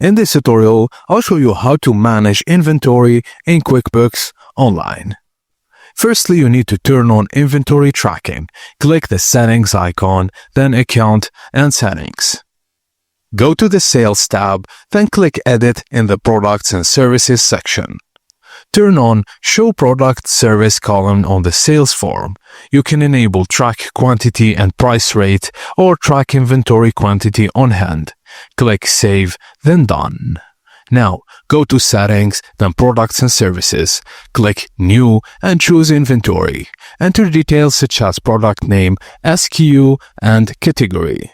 In this tutorial, I'll show you how to manage inventory in QuickBooks online. Firstly, you need to turn on inventory tracking. Click the settings icon, then account and settings. Go to the sales tab, then click edit in the products and services section. Turn on show product service column on the sales form. You can enable track quantity and price rate or track inventory quantity on hand. Click save, then done. Now, go to settings, then products and services. Click new and choose inventory. Enter details such as product name, SKU, and category.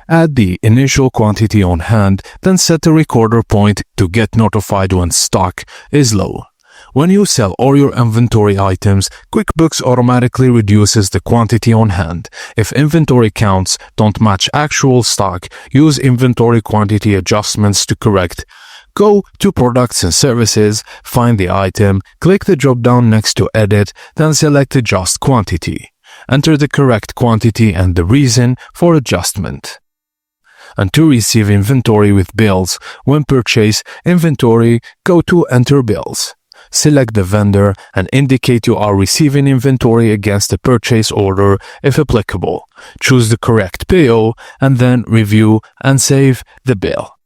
Add the initial quantity on hand, then set a recorder point to get notified when stock is low. When you sell all your inventory items, QuickBooks automatically reduces the quantity on hand. If inventory counts don't match actual stock, use inventory quantity adjustments to correct. Go to Products and Services, find the item, click the drop-down next to Edit, then select Adjust Quantity. Enter the correct quantity and the reason for adjustment. And to receive inventory with bills, when purchase inventory, go to Enter Bills. Select the vendor and indicate you are receiving inventory against the purchase order if applicable. Choose the correct PO and then review and save the bill.